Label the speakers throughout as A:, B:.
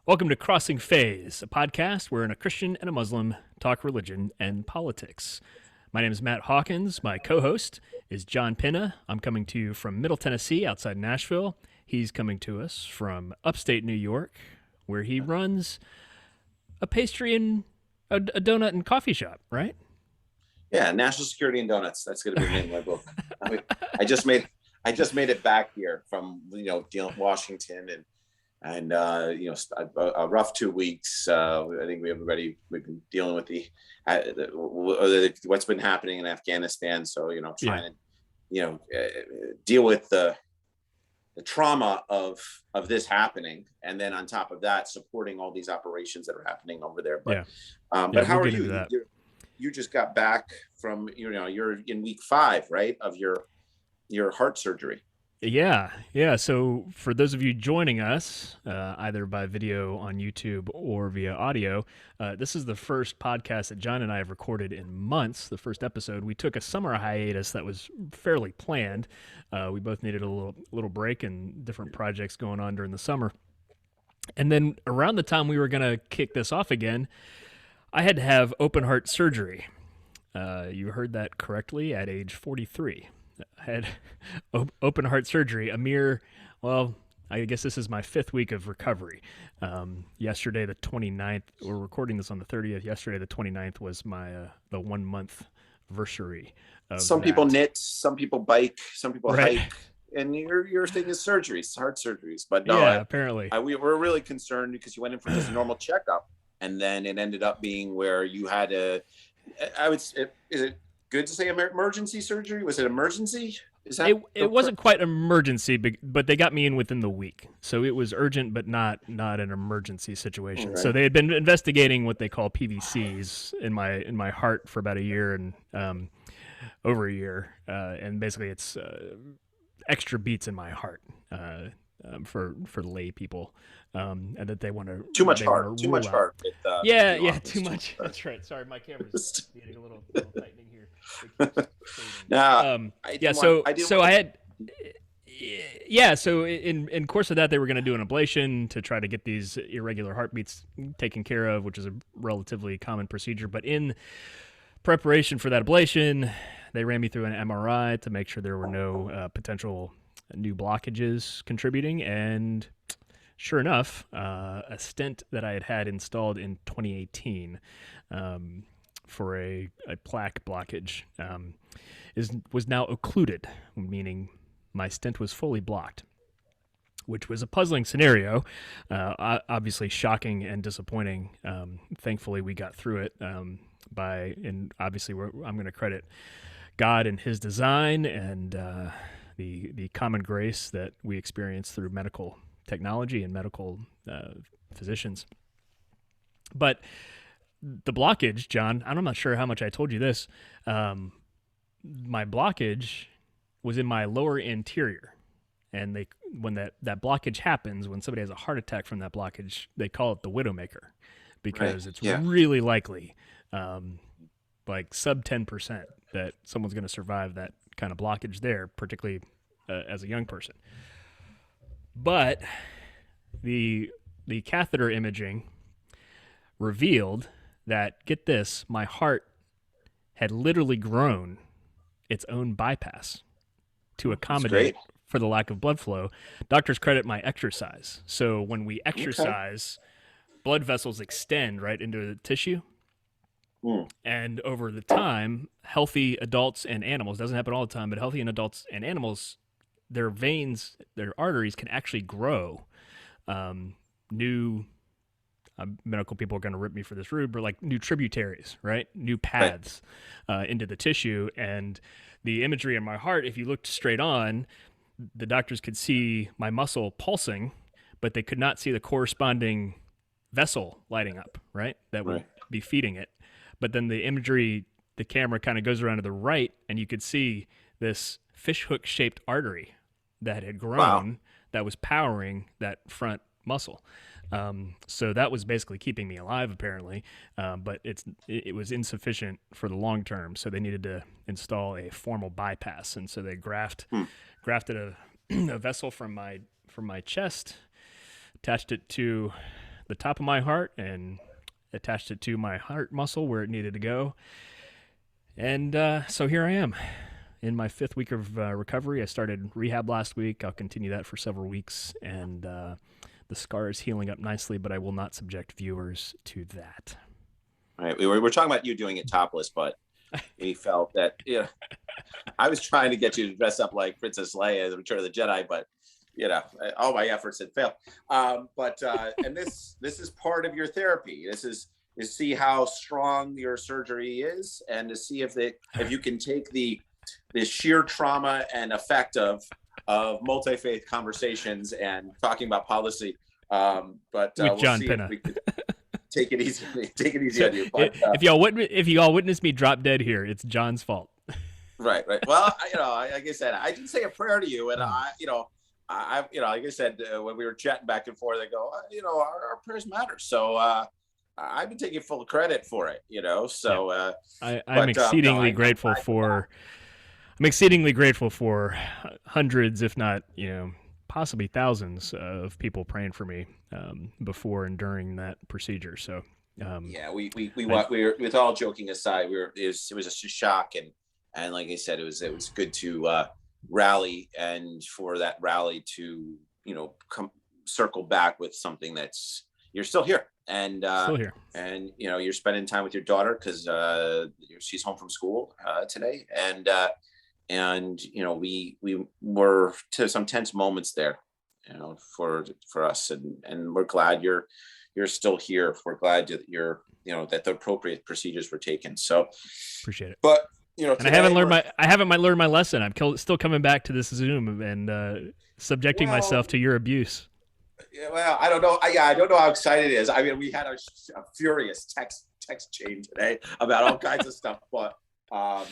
A: Welcome to Crossing Phase, a podcast where a Christian and a Muslim talk religion and politics. My name is Matt Hawkins. My co-host is John Pinna. I'm coming to you from Middle Tennessee, outside Nashville. He's coming to us from upstate New York, where he runs a pastry and a donut and coffee shop, right?
B: Yeah, National Security and Donuts. That's going to be the name of my book. I just made it back here from Washington and a rough 2 weeks. I think we've been dealing with what's been happening in Afghanistan. So trying to deal with the trauma of this happening, and then on top of that, supporting all these operations that are happening over there. But how are you? You just got back from you're in week 5, right, of your heart surgery.
A: Yeah. So for those of you joining us, either by video on YouTube or via audio, this is the first podcast that John and I have recorded in months. The first episode, we took a summer hiatus that was fairly planned. We both needed a little break and different projects going on during the summer. And then around the time we were going to kick this off again, I had to have open heart surgery. You heard that correctly, at age 43. I had open heart surgery, I guess this is my 5th week of recovery. Yesterday, the 29th, we're recording this on the 30th. Yesterday, the 29th was my the 1 month anniversary.
B: Some people knit, some people bike, some people hike, and your thing is surgeries, heart surgeries. But no,
A: apparently
B: we were really concerned because you went in for this normal checkup, and then it ended up being where you had is it good to say emergency surgery? Was it emergency?
A: It wasn't quite emergency, but they got me in within the week. So it was urgent, but not an emergency situation. Right. So they had been investigating what they call PVCs in my heart for about a year and over a year. And basically it's extra beats in my heart for lay people. And that they want to
B: too much heart. Too much.
A: That's right. Sorry, my camera's getting a little tightening here. So in course of that, they were going to do an ablation to try to get these irregular heartbeats taken care of, which is a relatively common procedure. But in preparation for that ablation, they ran me through an MRI to make sure there were no potential new blockages contributing, and sure enough, a stent that I had installed in 2018 for a plaque blockage was now occluded, meaning my stent was fully blocked, which was a puzzling scenario, obviously shocking and disappointing. Thankfully, we got through it and obviously I'm going to credit God and His design and the common grace that we experience through medical technology and medical physicians. But the blockage, John, I'm not sure how much I told you this. My blockage was in my lower anterior. And when that blockage happens, when somebody has a heart attack from that blockage, they call it the widowmaker because it's really likely, like sub 10%, that someone's going to survive that kind of blockage there, particularly as a young person. But the catheter imaging revealed that, get this, my heart had literally grown its own bypass to accommodate for the lack of blood flow. Doctors credit my exercise. So when we exercise, blood vessels extend right into the tissue. And over the time, healthy adults and animals, doesn't happen all the time, but healthy adults and animals, their veins, their arteries can actually grow. New medical people are going to rip me for this rude, but like new tributaries, right? New paths into the tissue. And the imagery in my heart, if you looked straight on, the doctors could see my muscle pulsing, but they could not see the corresponding vessel lighting up, right? That would be feeding it. But then the imagery, the camera kind of goes around to the right, and you could see this fishhook shaped artery that had grown that was powering that front muscle. So that was basically keeping me alive, apparently, but it was insufficient for the long term. So they needed to install a formal bypass, and so they grafted a vessel from my chest, attached it to the top of my heart and attached it to my heart muscle where it needed to go. And so here I am in my 5th week of recovery. I started rehab last week. I'll continue that for several weeks. And the scar is healing up nicely, but I will not subject viewers to that.
B: All right. We're talking about you doing it topless, but we felt that, I was trying to get you to dress up like Princess Leia in the Return of the Jedi, but all my efforts had failed. And this is part of your therapy. This is see how strong your surgery is, and to see if you can take the sheer trauma and effect of multi-faith conversations and talking about policy. With
A: John Pinna.
B: Take it easy on you. But,
A: if y'all witness me drop dead here, it's John's fault.
B: Right. Well, like I said, I did say a prayer to you, and like I said, when we were chatting back and forth, I go, our prayers matter. So I've been taking full credit for it, So
A: I'm exceedingly grateful for. I'm exceedingly grateful for hundreds, if not, possibly thousands of people praying for me before and during that procedure. So
B: we were, with all joking aside, it was a shock, and like I said, it was good to rally, and for that rally to come circle back with something that's you're still here, and
A: still here,
B: and you're spending time with your daughter because she's home from school today, and we were to some tense moments there, for us, and we're glad you're still here. We're glad that you're that the appropriate procedures were taken. So
A: appreciate it.
B: But
A: and I haven't learned my lesson. I'm still coming back to this Zoom and subjecting myself to your abuse.
B: Yeah, well, I don't know. I don't know how excited it is. I mean, we had a furious text chain today about all kinds of stuff, but I've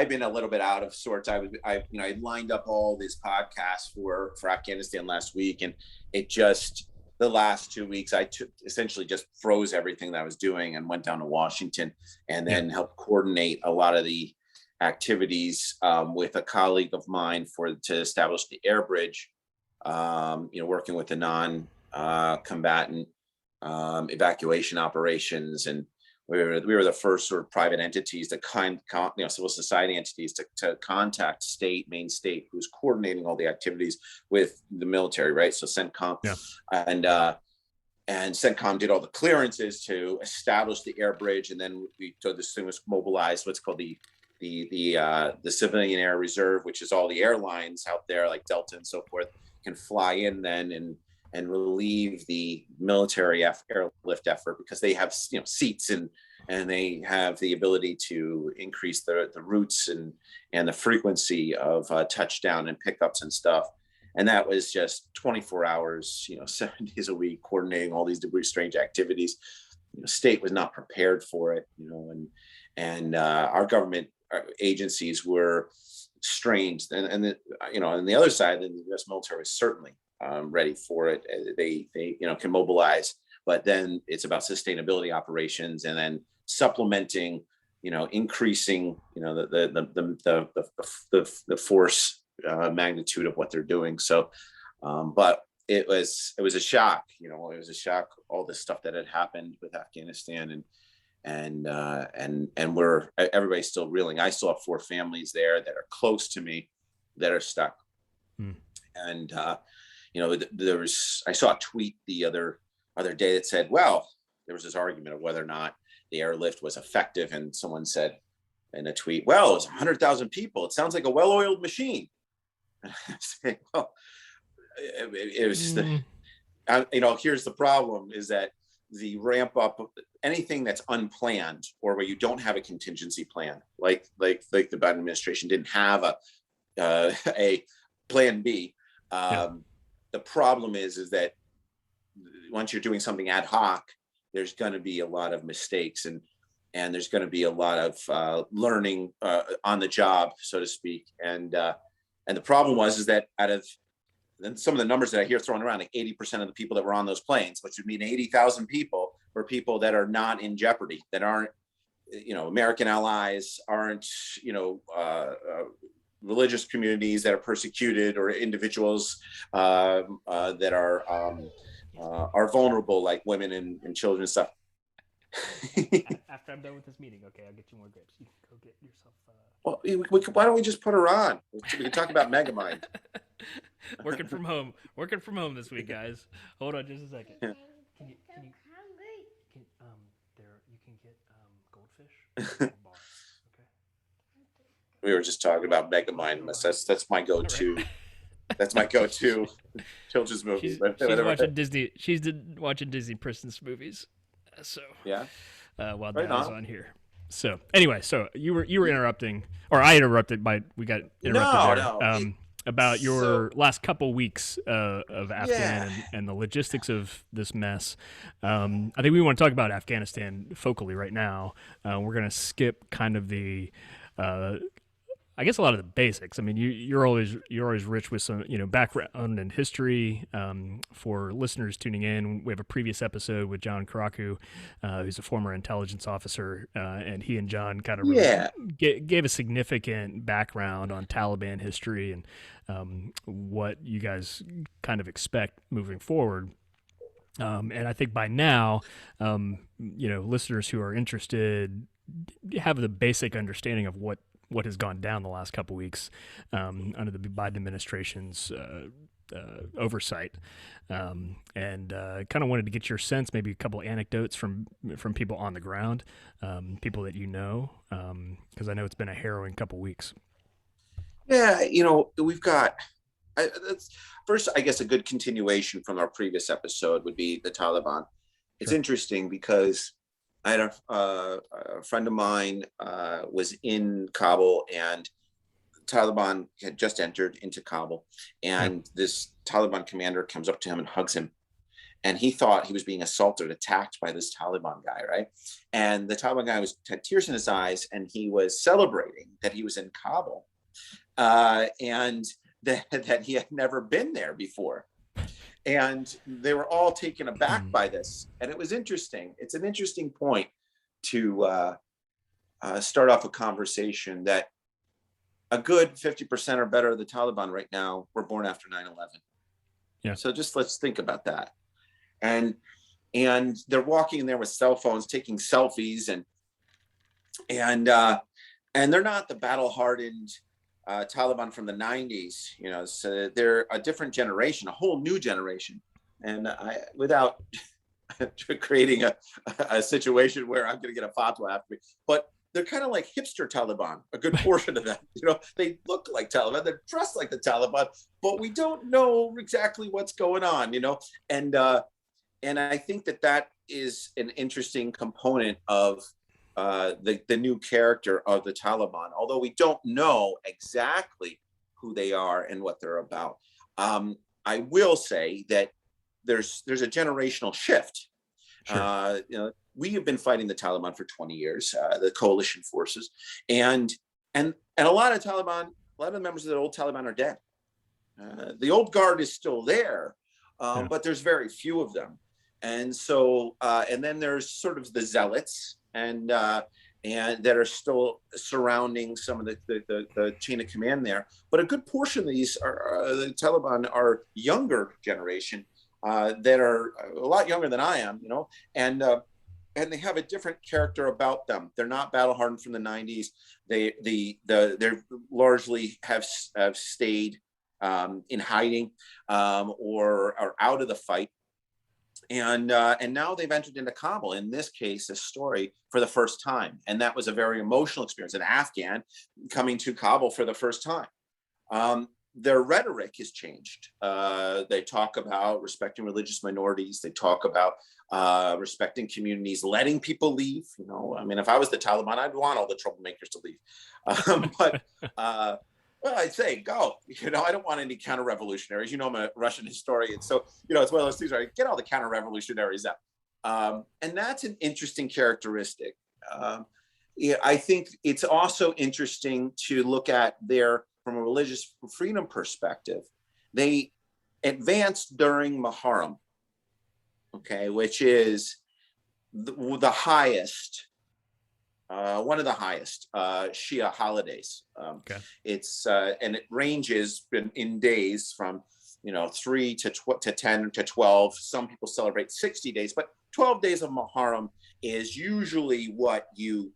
B: been a little bit out of sorts. I lined up all these podcasts for Afghanistan last week, and it just the last 2 weeks I essentially just froze everything that I was doing and went down to Washington, and then helped coordinate a lot of the activities with a colleague of mine to establish the air bridge. Working with the non-combatant evacuation operations, and we were the first sort of private entities to civil society entities to contact main state, who's coordinating all the activities with the military, right? So CENTCOM, and CENTCOM did all the clearances to establish the air bridge, and then this thing was mobilized, what's called the Civilian Air Reserve, which is all the airlines out there like Delta and so forth can fly in then and relieve the military airlift effort, because they have seats and they have the ability to increase the routes and the frequency of touchdown and pickups and stuff. And that was just 24 hours, 7 days a week, coordinating all these strange activities. State was not prepared for it, and our government agencies were strained, and the other side, the U.S. military was certainly ready for it. They can mobilize, but then it's about sustainability operations, and then supplementing, increasing, the force magnitude of what they're doing. So, but it was a shock. It was a shock. All this stuff that had happened with Afghanistan, and everybody's still reeling. I still have 4 families there that are close to me that are stuck. And I saw a tweet the other day that said, well, there was this argument of whether or not the airlift was effective, and someone said in a tweet, well, it was 100,000 people. It sounds like a well-oiled machine. Well, it was here's the problem, is that the ramp up of anything that's unplanned, or where you don't have a contingency plan, like the Biden administration didn't have a plan B. The problem is that once you're doing something ad hoc, there's going to be a lot of mistakes, and there's going to be a lot of learning on the job, so to speak. And the problem is that out of then some of the numbers that I hear thrown around, like 80% of the people that were on those planes, which would mean 80,000 people, were people that are not in jeopardy, that aren't, American allies, aren't, religious communities that are persecuted, or individuals that are vulnerable, like women and children and stuff.
A: After I'm done with this meeting, okay, I'll get you more grapes. You can go get yourself.
B: Well, why don't we just put her on? We can talk about Megamind.
A: Working from home. Working from home this week, guys. Hold on just a second.
B: Yeah.
A: Can you there you can get goldfish bar, okay?
B: We were just talking about Megamind. That's my go-to. Right. That's my go-to children's movie.
A: She's watching Disney. She's watching Disney Princess movies. So
B: yeah,
A: while Dad is on here. So anyway, so you were interrupting, or I interrupted we got interrupted there. About your last couple weeks of Afghan and the logistics of this mess. I think we want to talk about Afghanistan focally right now. We're going to skip kind of the, I guess, a lot of the basics. I mean, you're always rich with some background and history. For listeners tuning in, we have a previous episode with John Karaku, who's a former intelligence officer, and he and John kind of really gave a significant background on Taliban history and what you guys kind of expect moving forward. And I think by now, listeners who are interested have the basic understanding of what has gone down the last couple of weeks under the Biden administration's oversight, and kind of wanted to get your sense, maybe a couple of anecdotes from people on the ground, people that because I know it's been a harrowing couple of weeks.
B: Yeah, we've got. First, I guess a good continuation from our previous episode would be the Taliban. It's interesting because I had a friend of mine was in Kabul, and Taliban had just entered into Kabul, and this Taliban commander comes up to him and hugs him, and he thought he was being assaulted, attacked by this Taliban guy, right? And the Taliban guy had tears in his eyes, and he was celebrating that he was in Kabul, and that he had never been there before. And they were all taken aback by this. And it was interesting. It's an interesting point to start off a conversation that a good 50% or better of the Taliban right now were born after 9/11.
A: Yeah.
B: So just let's think about that. And they're walking in there with cell phones, taking selfies, and they're not the battle-hardened Taliban from the 90s, so they're a different generation, a whole new generation. And without creating a situation where I'm going to get a fatwa after me, but they're kind of like hipster Taliban, a good portion of them. They look like Taliban, they're dressed like the Taliban, but we don't know exactly what's going on, and I think that is an interesting component of the new character of the Taliban, although we don't know exactly who they are and what they're about. I will say that there's a generational shift. Sure. We have been fighting the Taliban for 20 years, the coalition forces, and a lot of the members of the old Taliban are dead. The old guard is still there, but there's very few of them. And so, and then there's sort of the zealots, and that are still surrounding some of the chain of command there. But a good portion of these the Taliban are younger generation that are a lot younger than I am, and they have a different character about them. They're not battle hardened from the 90s. They largely have stayed in hiding or are out of the fight. And now they've entered into Kabul, in this case, a story for the first time. And that was a very emotional experience, an Afghan coming to Kabul for the first time. Their rhetoric has changed. They talk about respecting religious minorities. They talk about respecting communities, letting people leave. If I was the Taliban, I'd want all the troublemakers to leave. Well, I'd say go. I don't want any counter-revolutionaries. I'm a Russian historian, so it's one of those things where I get all the counter-revolutionaries out, and that's an interesting characteristic. I think it's also interesting to look at from a religious freedom perspective. They advanced during Muharram, which is the highest one of the highest Shia holidays.
A: Okay.
B: It's and it ranges in days from 3 to 10 to 12. Some people celebrate 60 days, but 12 days of Muharram is usually what you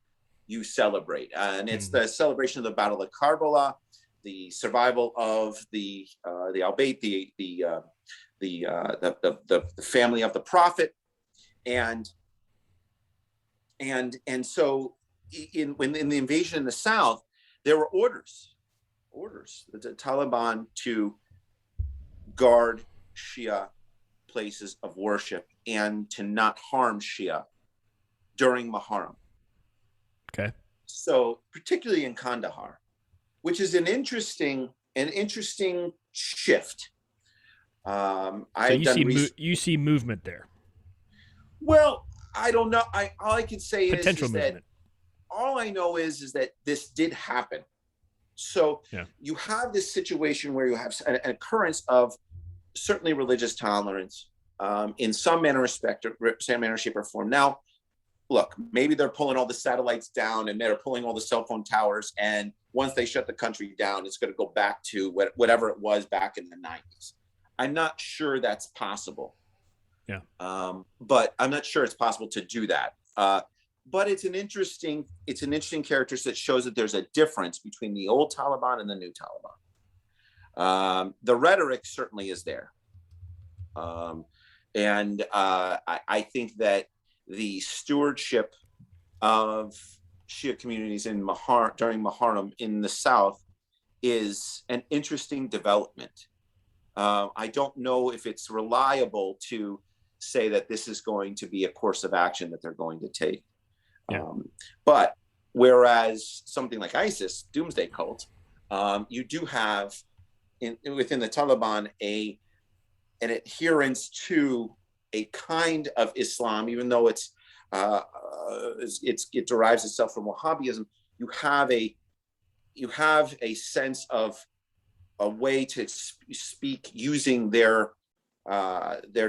B: celebrate, and it's the celebration of the Battle of Karbala, the survival of the Albayt, the family of the Prophet, and so in the invasion in the South, there were orders the Taliban to guard Shia places of worship and to not harm Shia during Muharram.
A: Okay.
B: So particularly in Kandahar, which is an interesting shift.
A: So you see movement there.
B: Well, I don't know. All I can say
A: Potential
B: is
A: movement.
B: that all I know is that this did happen. So you have this situation where you have an occurrence of certainly religious tolerance in some manner, shape, or form. Now, look, maybe they're pulling all the satellites down and they're pulling all the cell phone towers, and once they shut the country down, it's going to go back to whatever it was back in the 90s. I'm not sure that's possible.
A: Yeah.
B: But I'm not sure it's possible to do that. But it's an interesting character that shows that there's a difference between the old Taliban and the new Taliban. The rhetoric certainly is there. And I think that the stewardship of Shia communities during Muharram in the South is an interesting development. I don't know if it's reliable to say that this is going to be a course of action that they're going to take. Yeah. But whereas something like ISIS, doomsday cult, you do have within the Taliban an adherence to a kind of Islam, even though it derives itself from Wahhabism. You have a sense of a way to speak using their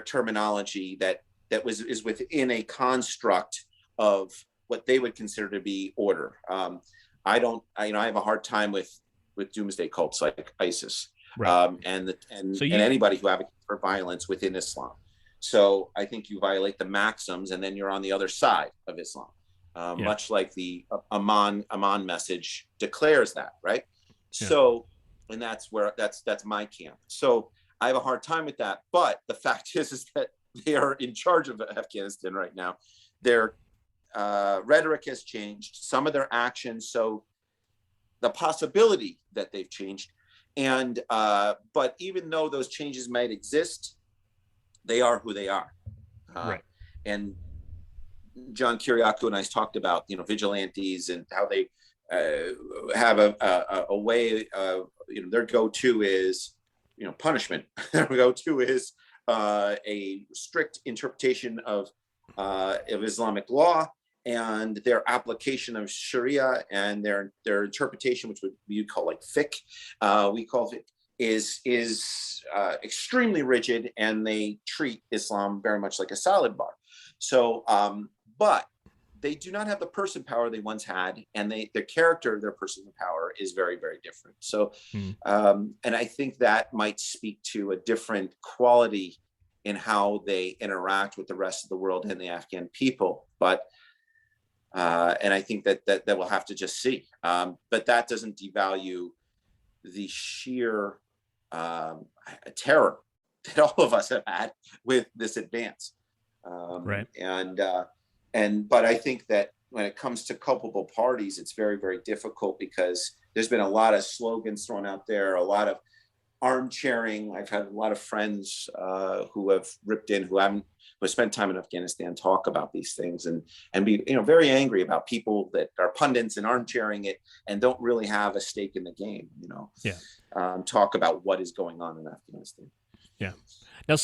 B: terminology that is within a construct of what they would consider to be order. I have a hard time with doomsday cults like ISIS, right. and anybody who advocates for violence within Islam. So I think you violate the maxims, and then you're on the other side of Islam, much like the Aman message declares that, right? Yeah. So, and that's my camp. So I have a hard time with that. But the fact is that they are in charge of Afghanistan right now. Their rhetoric has changed, some of their actions. So the possibility that they've changed. And but even though those changes might exist, they are who they are. Right. And John Kiriakou and I talked about, vigilantes and how they have a way, their go-to is, punishment. Their go-to is a strict interpretation of Islamic law and their application of Sharia, and their interpretation, which we call like fiqh, we call it, is extremely rigid, and they treat Islam very much like a salad bar. So, but they do not have the person power they once had, and their character, their personal power is very, very different. So, and I think that might speak to a different quality in how they interact with the rest of the world and the Afghan people. But, and I think that we'll have to just see. But that doesn't devalue the sheer terror that all of us have had with this advance. Right. But I think that when it comes to culpable parties, it's very, very difficult, because there's been a lot of slogans thrown out there, a lot of armchairing. I've had a lot of friends who have ripped in, who spent time in Afghanistan, talk about these things and be very angry about people that are pundits and armchairing it and don't really have a stake in the game. Talk about what is going on in Afghanistan.
A: Yeah. Now,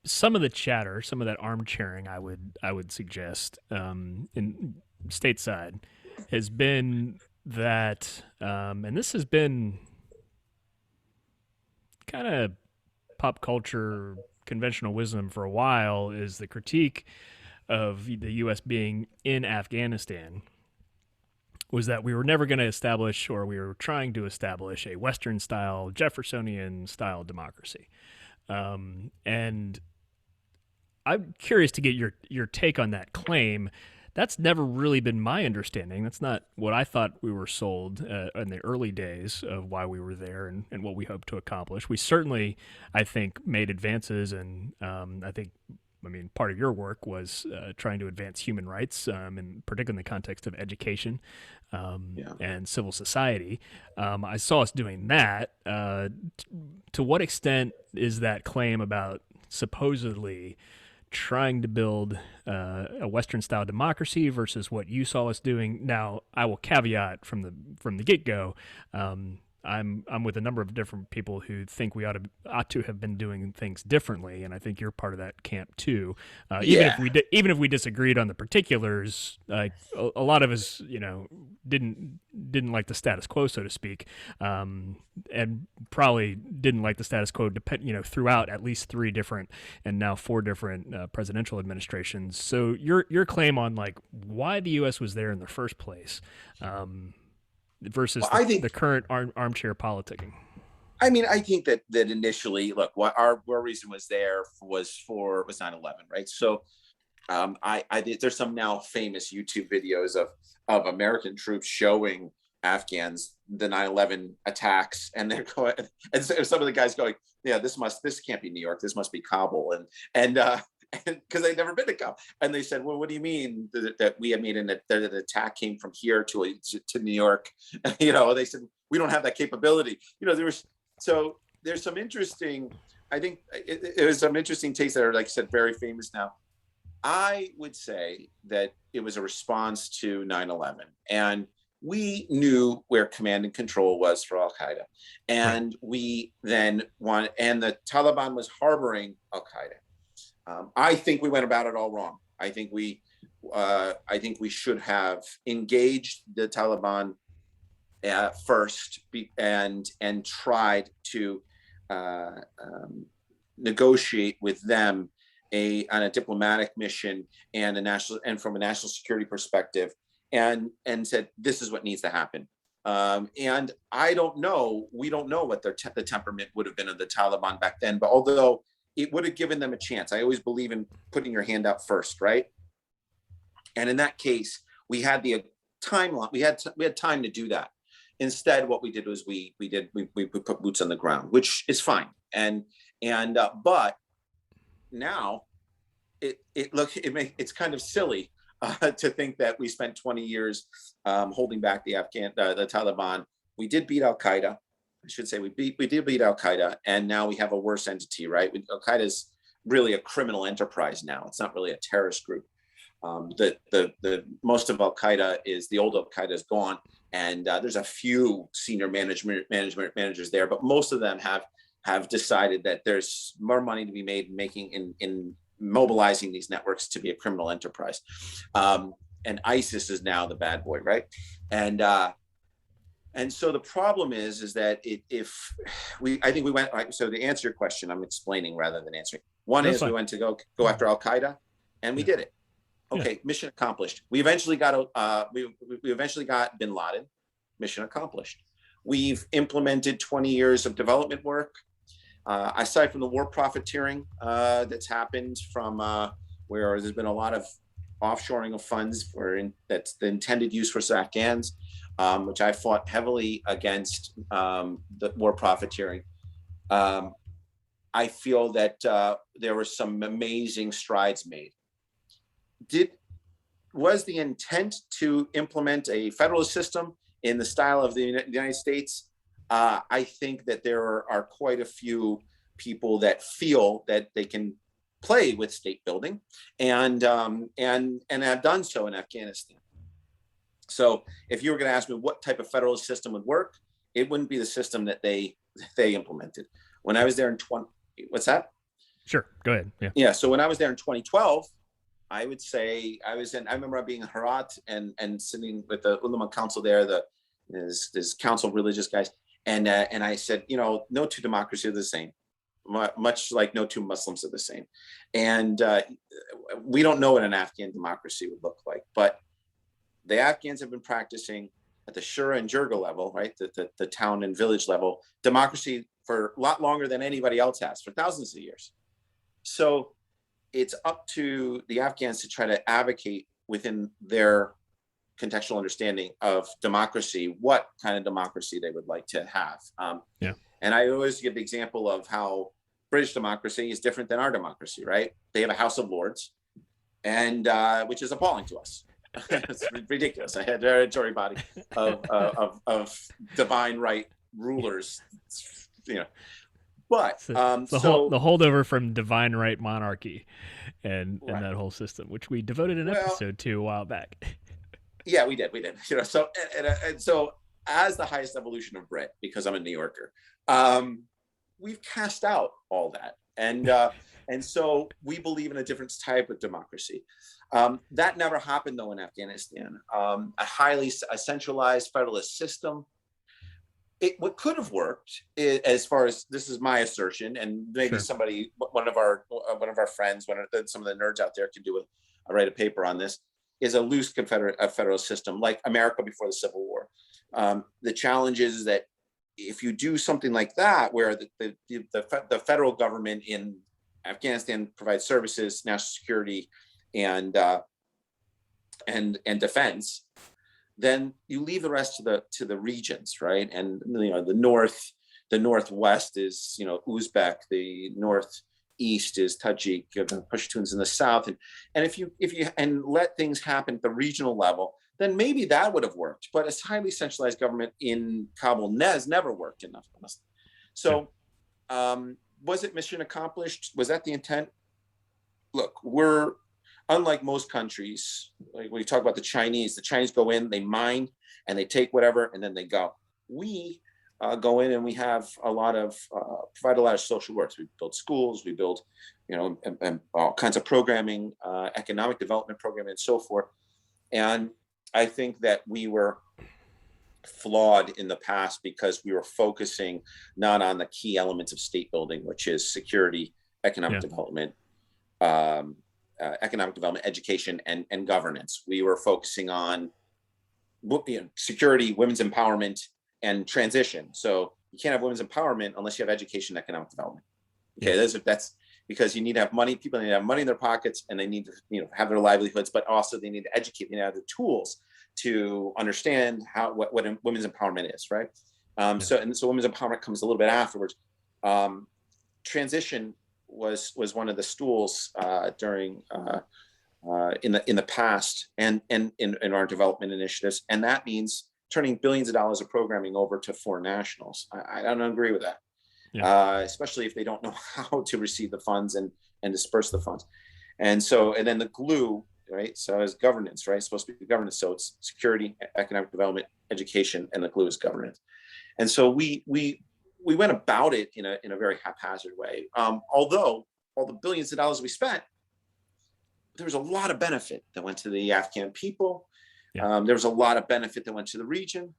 A: some of the chatter, some of that armchairing, I would suggest in stateside has been that, and this has been kind of pop culture conventional wisdom for a while, is the critique of the U.S. being in Afghanistan was that we were never going to establish, or we were trying to establish, a Western style, Jeffersonian style democracy. And I'm curious to get your take on that claim. That's never really been my understanding. That's not what I thought we were sold in the early days of why we were there, and what we hoped to accomplish. We certainly, I think, made advances, and I mean, part of your work was trying to advance human rights, and particularly in the context of education and civil society. I saw us doing that. To what extent is that claim about supposedly trying to build a Western-style democracy versus what you saw us doing? Now, I will caveat from the get-go. I'm with a number of different people who think we ought to have been doing things differently, and I think you're part of that camp too. Even if we disagreed on the particulars, like a lot of us, didn't like the status quo, so to speak, and probably didn't like the status quo throughout at least 3 different and now 4 different presidential administrations. So your claim on like why the U.S. was there in the first place. Versus the current armchair politicking.
B: I mean, I think that initially, look, what our reason was there was 9/11, right? So, there's some now famous YouTube videos of American troops showing Afghans the 9/11 attacks, and they're going, and some of the guys going, yeah, this can't be New York, this must be Kabul, and because they'd never been to Kabul, and they said, well, what do you mean that we had made that an attack came from here to New York? They said we don't have that capability. There's some interesting, I think it was some interesting takes that are, like I said, very famous now. I would say that it was a response to 9/11, and we knew where command and control was for Al Qaeda, and we then and the Taliban was harboring Al Qaeda. I think we went about it all wrong. I think we should have engaged the Taliban first and tried to negotiate with them on a diplomatic mission and from a national security perspective, and said this is what needs to happen. And we don't know what the temperament would have been of the Taliban back then, but although it would have given them a chance. I always believe in putting your hand out first, right? And in that case, we had the timeline. We had time to do that. Instead, what we did was we put boots on the ground, which is fine. But now it's kind of silly to think that we spent 20 years holding back the Taliban. We did beat Al Qaeda. I should say we did beat Al Qaeda, and now we have a worse entity, right? Al Qaeda is really a criminal enterprise now. It's not really a terrorist group. The most of Al Qaeda the old Al Qaeda is gone, and there's a few senior managers there, but most of them have decided that there's more money to be made in mobilizing these networks to be a criminal enterprise. And ISIS is now the bad boy, right? And so the problem is that I think we went, so to answer your question, I'm explaining rather than answering. One is we went to go after Al Qaeda, and we did it. Okay, mission accomplished. We eventually got Bin Laden. Mission accomplished. We've implemented 20 years of development work. Aside from the war profiteering that's happened from where there's been a lot of offshoring of funds that's the intended use for Afghans. Which I fought heavily against the war profiteering. I feel that there were some amazing strides made. Was the intent to implement a federalist system in the style of the United States? I think that there are quite a few people that feel that they can play with state building and have done so in Afghanistan. So if you were going to ask me what type of federalist system would work, it wouldn't be the system that they implemented. When I was there in what's that?
A: Sure, go ahead.
B: Yeah. So when I was there in 2012, I would say I remember being in Herat and sitting with the Ulama Council there, this council of religious guys, and I said, no two democracies are the same, much like no two Muslims are the same, and we don't know what an Afghan democracy would look like, but the Afghans have been practicing at the Shura and Jirga level, right, the town and village level, democracy for a lot longer than anybody else has, for thousands of years. So it's up to the Afghans to try to advocate within their contextual understanding of democracy, what kind of democracy they would like to have. And I always give the example of how British democracy is different than our democracy, right? They have a House of Lords, and which is appalling to us. It's ridiculous. A hereditary body of divine right rulers, But
A: the holdover from divine right monarchy, and that whole system, which we devoted an episode to a while back.
B: Yeah, we did. So so as the highest evolution of Brit, because I'm a New Yorker, we've cast out all that, and so we believe in a different type of democracy. That never happened though in Afghanistan. A centralized federalist system. What could have worked, as far as, this is my assertion, and maybe somebody, one of our friends, some of the nerds out there, can write a paper on this, is a loose federal system like America before the Civil War. The challenge is that if you do something like that, where the federal government in Afghanistan provides services, national security, and defense, then you leave the rest to the regions, right? And the northwest is Uzbek, the northeast is Tajik, the Pashtuns in the south, and if you let things happen at the regional level, then maybe that would have worked. But a highly centralized government in Kabul has never worked in Afghanistan. So, was it mission accomplished? Was that the intent? Look, we're unlike most countries. Like when you talk about the Chinese go in, they mine, and they take whatever, and then they go. We go in and we have provide a lot of social works. We build schools, we build, and all kinds of programming, economic development programming, and so forth. And I think that we were flawed in the past because we were focusing not on the key elements of state building, which is security, economic development, education, and governance. We were focusing on security, women's empowerment, and transition. So you can't have women's empowerment unless you have education and economic development. Okay, that's because you need to have money. People need to have money in their pockets, and they need to have their livelihoods, but also they need to educate. They need to have the tools to understand what women's empowerment is, right? So women's empowerment comes a little bit afterwards. Transition was one of the stools during in the past and in our development initiatives, and that means turning billions of dollars of programming over to foreign nationals. I don't agree with that, especially if they don't know how to receive the funds and disperse the funds. And then the glue, right? So as governance, right? It's supposed to be governance. So it's security, economic development, education, and the glue is governance. And so we went about it in a very haphazard way. Although all the billions of dollars we spent, there was a lot of benefit that went to the Afghan people. There was a lot of benefit that went to the region,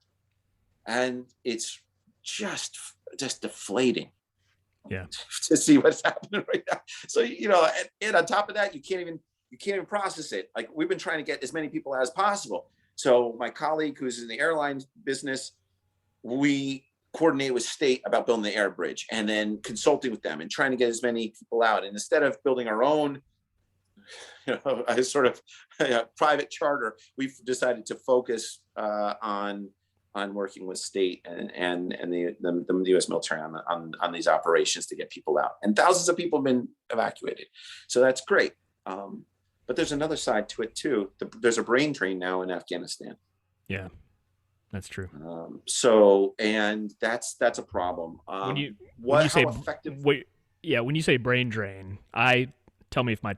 B: and it's just deflating. To see what's happening right now. So and on top of that, you can't even process it. Like, we've been trying to get as many people as possible. So my colleague who's in the airline business, we coordinate with state about building the air bridge, and then consulting with them and trying to get as many people out. And instead of building our own, a sort of private charter, we've decided to focus on working with state and the U.S. military on these operations to get people out. And thousands of people have been evacuated, so that's great. But there's another side to it too. There's a brain drain now in Afghanistan.
A: Yeah, that's true.
B: And that's a problem. When you
A: say brain drain, tell me if my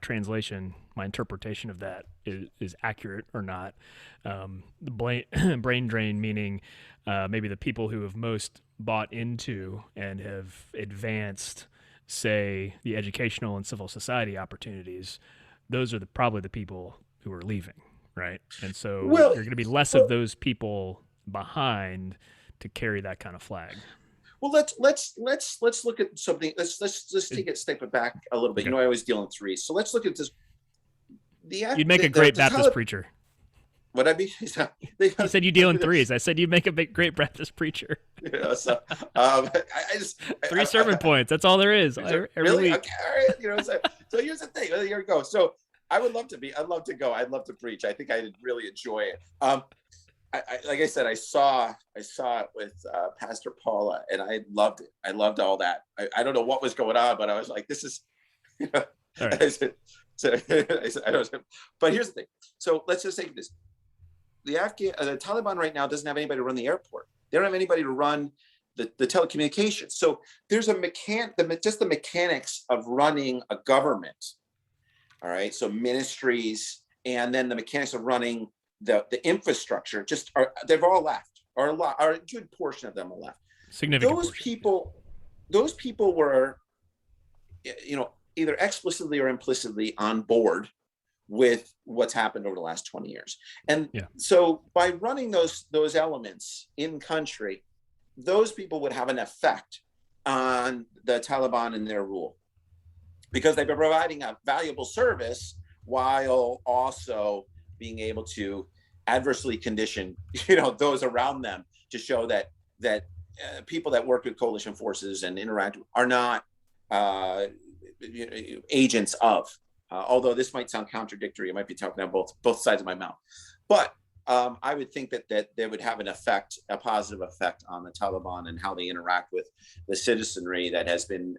A: interpretation of that is accurate or not. The brain drain meaning maybe the people who have most bought into and have advanced, say, the educational and civil society opportunities. Those are probably the people who are leaving, right? And so you're going to be less of those people behind to carry that kind of flag.
B: Well, let's look at something. Let's take it step back a little bit. Okay. I always deal in threes. So let's look at this.
A: You'd make a great Baptist preacher.
B: Would I be?
A: You said you deal in threes. I said you make a great Baptist preacher.
B: You know, so I just
A: Three sermon points. That's all there is. Every
B: really
A: week.
B: okay. All right. You know, so here's the thing. Well, here we go. So I would love to be. I'd love to go. I'd love to preach. I think I'd really enjoy it. Like I said, I saw it with Pastor Paula, and I loved it. I loved all that. I don't know what was going on, but I was like, this is. You know,
A: all right.
B: I said, I don't. But here's the thing. So let's just say this: the Taliban right now doesn't have anybody to run the airport. They don't have anybody to run the telecommunications. So there's just the mechanics of running a government. All right. So ministries, and then the mechanics of running the infrastructure they've all left, or a good portion of them are left.
A: Significant
B: Those
A: portion.
B: those people were, either explicitly or implicitly on board with what's happened over the last 20 years. And so by running those elements in country, those people would have an effect on the Taliban and their rule, because they've been providing a valuable service while also being able to adversely condition, those around them, to show that people that work with coalition forces and interact are not agents of. Although this might sound contradictory, I might be talking on both sides of my mouth, but I would think that they would have a positive effect on the Taliban and how they interact with the citizenry that has been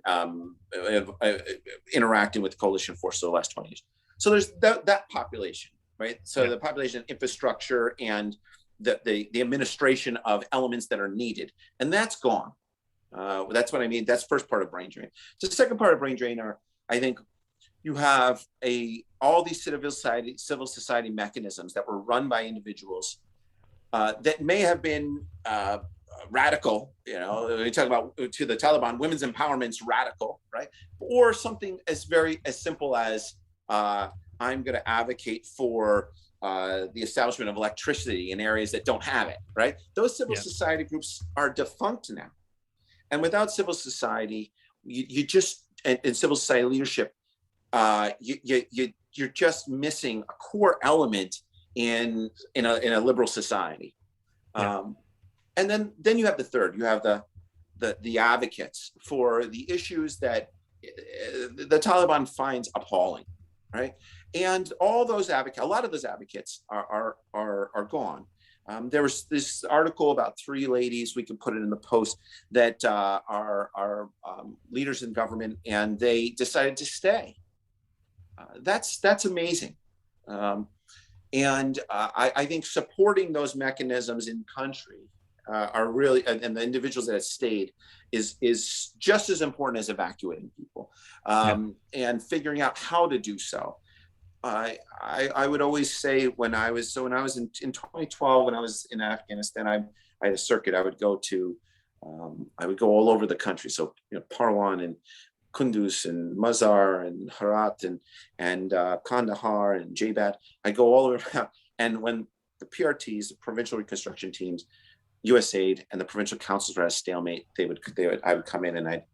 B: interacting with coalition forces the last 20 years. So there's that population, right? So the population, infrastructure, and the administration of elements that are needed, and that's gone. That's what I mean. That's first part of brain drain. So the second part of brain drain are, I think, you have all these civil society mechanisms that were run by individuals that may have been radical. We talk about, to the Taliban, women's empowerment's radical, right? Or something as simple as I'm going to advocate for the establishment of electricity in areas that don't have it, right? Those civil society groups are defunct now, and without civil society, you just and civil society leadership. You're just missing a core element in a liberal society. And then you have the third. You have the advocates for the issues that the Taliban finds appalling, right? And all those advocates, a lot of those advocates are gone. There was this article about 3 ladies, we can put it in the post, that are leaders in government, and they decided to stay. That's amazing. And I think supporting those mechanisms in country are really, and the individuals that have stayed is just as important as evacuating people, and figuring out how to do so. I would always say when I was in 2012, when I was in Afghanistan, I had a circuit. I would go all over the country. So, Parwan and Kunduz and Mazar and Herat and Kandahar and Jabad. I go all around, and when the PRTs, the provincial reconstruction teams, USAID, and the provincial councils were at a stalemate, I would come in and I'd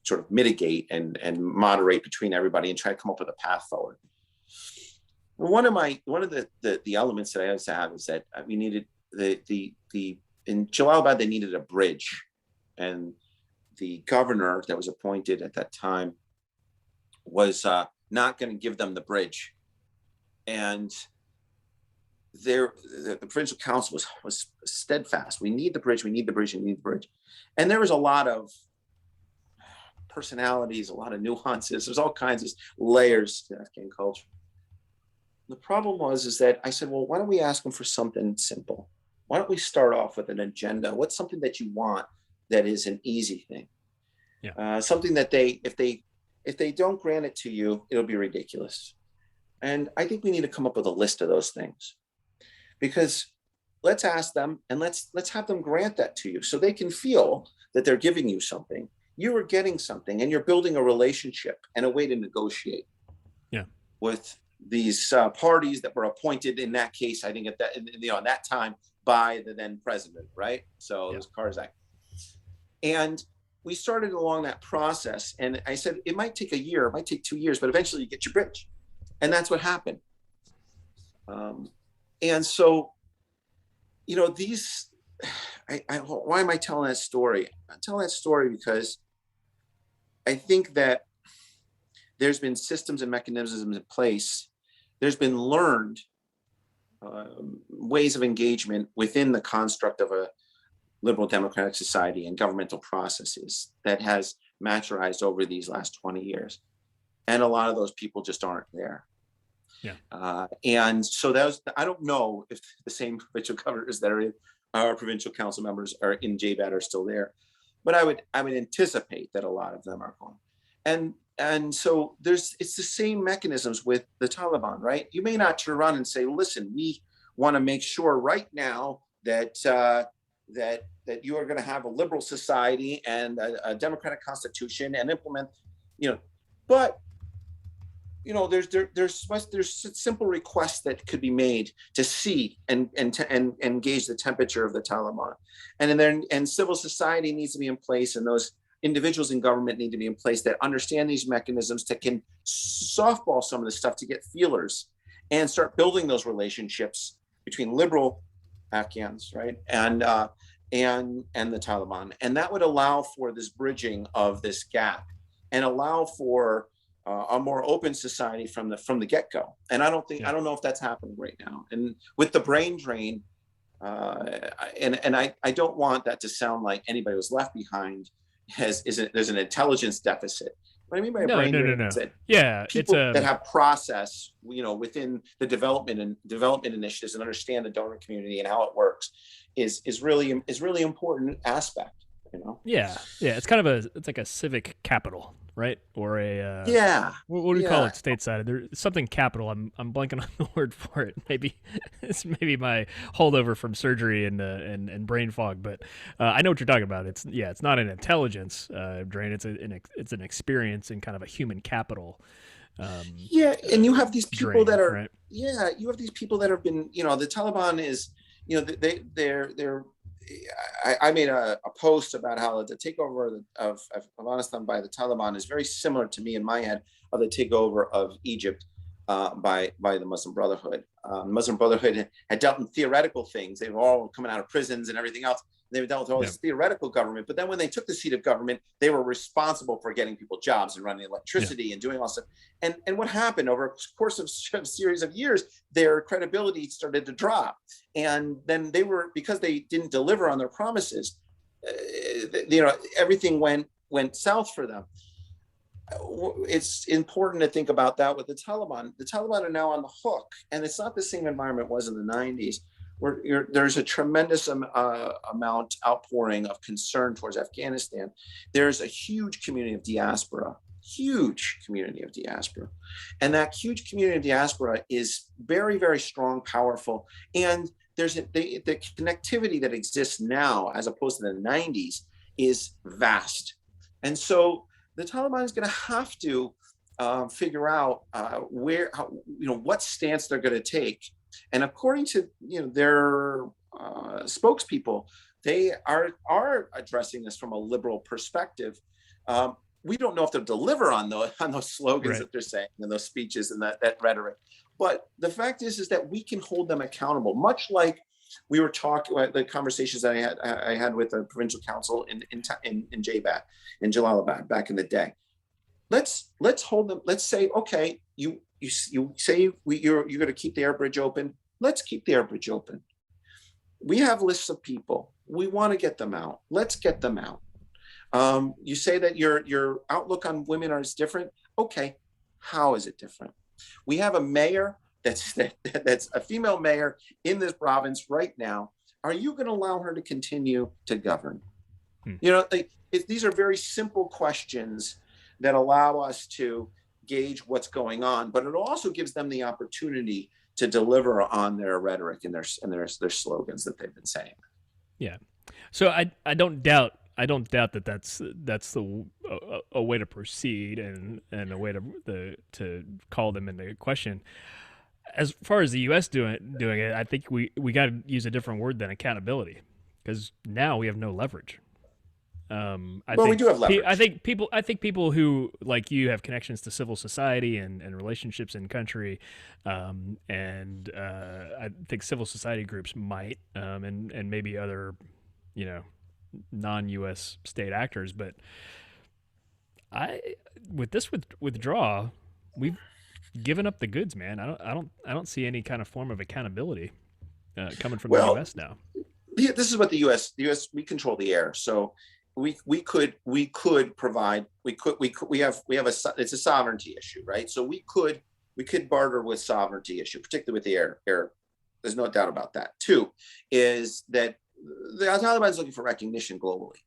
B: sort of mitigate and moderate between everybody and try to come up with a path forward. One of the elements that I always have is that we needed in Jalalabad, they needed a bridge, and the governor that was appointed at that time was not going to give them the bridge. And the provincial council was steadfast. We need the bridge, we need the bridge, we need the bridge. And there was a lot of personalities, a lot of nuances. There's all kinds of layers to Afghan culture. The problem is that I said, well, why don't we ask them for something simple? Why don't we start off with an agenda? What's something that you want that is an easy thing? Something that if they don't grant it to you, it'll be ridiculous. And I think we need to come up with a list of those things, because let's ask them and let's have them grant that to you, so they can feel that they're giving you something. You are getting something, and you're building a relationship and a way to negotiate with these parties that were appointed, in that case, I think at that time, by the then president, right? So it was Karzai. And we started along that process, and I said, it might take a year, it might take 2 years, but eventually you get your bridge. And that's what happened. And so, these, why am I telling that story? I'm telling that story because I think that there's been systems and mechanisms in place. There's been learned ways of engagement within the construct of a liberal democratic society and governmental processes that has maturized over these last 20 years. And a lot of those people just aren't there.
A: Yeah.
B: And so I don't know if the same provincial governors that are in our provincial council members are in JBAT are still there, but I would anticipate that a lot of them are gone. And so it's the same mechanisms with the Taliban, right? You may not turn around and say, listen, we want to make sure right now that that you are going to have a liberal society and a democratic constitution and implement, but there's simple requests that could be made to see and gauge the temperature of the Taliban, and civil society needs to be in place, and those individuals in government need to be in place that understand these mechanisms, that can softball some of this stuff to get feelers and start building those relationships between liberal Afghans, right, and the Taliban, and that would allow for this bridging of this gap and allow for a more open society from the get-go. And I don't know if that's happening right now. And with the brain drain, I don't want that to sound like anybody was left behind. There's an intelligence deficit. What I mean by brain drain is that people that have process, within the development initiatives and understand the donor community and how it works is really important aspect.
A: Yeah. It's kind of it's like a civic capital, right? Or a what do you call it stateside? There's something capital. I'm blanking on the word for it. Maybe it's my holdover from surgery and brain fog. But I know what you're talking about. It's not an intelligence drain. It's an experience and kind of a human capital.
B: And you have these people
A: drain,
B: that are
A: right?
B: you have these people that have been, the Taliban is, they're I made a post about how the takeover of Afghanistan by the Taliban is very similar to me in my head of the takeover of Egypt by the Muslim Brotherhood. Muslim Brotherhood had dealt in theoretical things. They were all coming out of prisons and everything else. They dealt with all this theoretical government, but then when they took the seat of government, they were responsible for getting people jobs and running electricity and doing all stuff. And what happened over a course of a series of years, their credibility started to drop. And then because they didn't deliver on their promises, everything went south for them. It's important to think about that with the Taliban. The Taliban are now on the hook, and it's not the same environment it was in the 90s. There's a tremendous amount outpouring of concern towards Afghanistan. There's a huge community of diaspora, and that huge community of diaspora is very, very strong, powerful, and there's the connectivity that exists now as opposed to the 90s is vast. And so the Taliban is going to have to figure out what stance they're going to take. And according to their spokespeople, they are addressing this from a liberal perspective. We don't know if they'll deliver on those slogans that they're saying and those speeches and that rhetoric. But the fact is that we can hold them accountable, much like we were talking about the conversations that I had with the provincial council in JBAT in Jalalabad back in the day. Let's hold them. Let's say, okay, you say you're going to keep the air bridge open. Let's keep the air bridge open. We have lists of people. We want to get them out. Let's get them out. You say that your outlook on women is different. Okay, how is it different? We have a mayor that's a female mayor in this province right now. Are you going to allow her to continue to govern? These are very simple questions that allow us to gauge what's going on, but it also gives them the opportunity to deliver on their rhetoric and their slogans that they've been saying.
A: Yeah. So I don't doubt that that's a way to proceed and a way to call them into question. As far as the U.S. doing it, I think we got to use a different word than accountability, because now we have no leverage.
B: Well, we do have leverage.
A: I think people who like you have connections to civil society and relationships in country, and I think civil society groups might, and maybe other, you know, non-U.S. state actors. But I with this withdrawal, we've given up the goods, man. I don't see any kind of form of accountability coming from the
B: Well,
A: U.S. now.
B: this is what the U.S. we control the air, so we could provide we have it's a sovereignty issue, right? So we could barter with sovereignty issue, particularly with the air. There's no doubt about that. Two is that the Taliban is looking for recognition globally.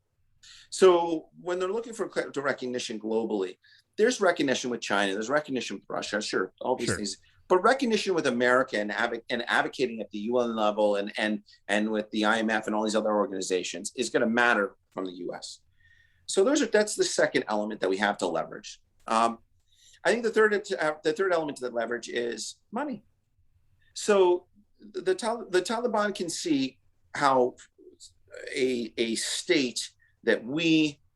B: So when they're looking for recognition globally, there's recognition with China, there's recognition with Russia, sure, all these things, but recognition with America and advocating at the UN level and with the IMF and all these other organizations is going to matter from the U.S. So that's the second element that we have to leverage. I think the third element to that leverage is money. So the Taliban can see how a state that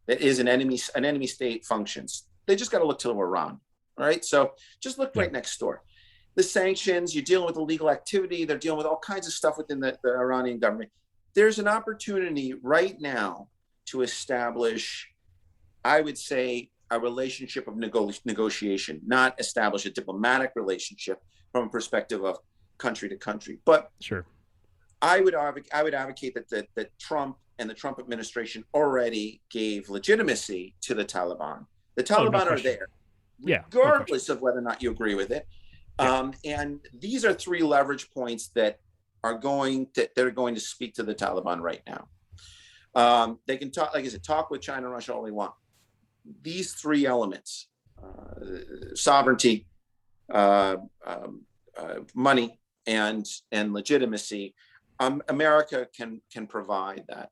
B: is an enemy state functions. They just got to look to Iran, right? So just look right next door. The sanctions, you're dealing with illegal activity, they're dealing with all kinds of stuff within the Iranian government. There's an opportunity right now to establish, I would say, a relationship of negotiation, not establish a diplomatic relationship from a perspective of country to country. But
A: sure,
B: I would advocate that Trump and the Trump administration already gave legitimacy to the Taliban. The Taliban are there, regardless of whether or not you agree with it. And these are three leverage points that are going to speak to the Taliban right now. They can talk, like I said, talk with China and Russia all they want. These three elements: sovereignty, money, and legitimacy. America can provide that.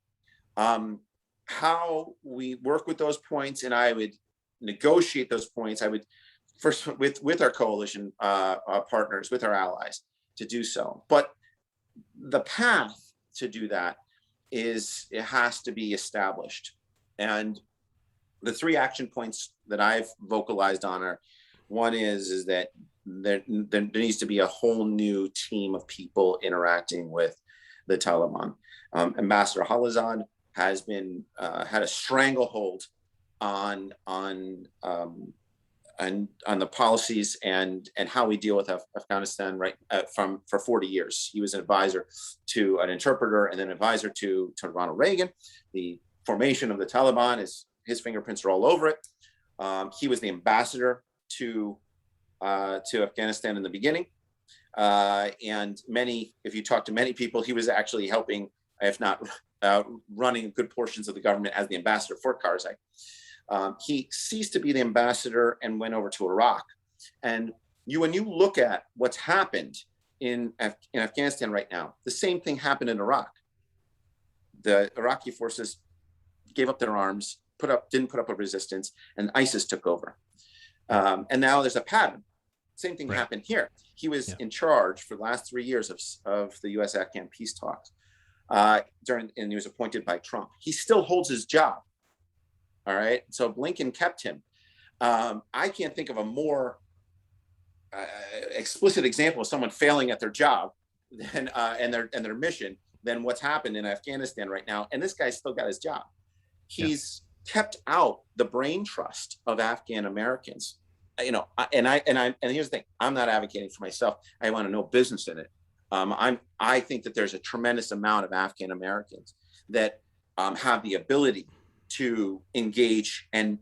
B: How we work with those points, and I would negotiate those points. I would first with our coalition partners, with our allies, to do so. But the path to do that it has to be established. And the three action points that I've vocalized on are: one is that there needs to be a whole new team of people interacting with the Taliban. Ambassador Khalilzad has been had a stranglehold on the policies and how we deal with Afghanistan for 40 years. He was an advisor to an interpreter and then advisor to Ronald Reagan. The formation of the Taliban his fingerprints are all over it. He was the ambassador to Afghanistan in the beginning. And if you talk to many people, he was actually helping, if not running good portions of the government as the ambassador for Karzai. He ceased to be the ambassador and went over to Iraq. And when you look at what's happened in Afghanistan right now, the same thing happened in Iraq. The Iraqi forces gave up their arms, didn't put up a resistance, and ISIS took over. And now there's a pattern. Same thing happened here. He was in charge for the last 3 years of the U.S.-Afghan peace talks. And he was appointed by Trump. He still holds his job. All right. So Blinken kept him. I can't think of a more explicit example of someone failing at their job and their mission than what's happened in Afghanistan right now. And this guy's still got his job. He's kept out the brain trust of Afghan Americans. And here's the thing: I'm not advocating for myself. I want to know business in it. I think that there's a tremendous amount of Afghan Americans that have the ability to engage and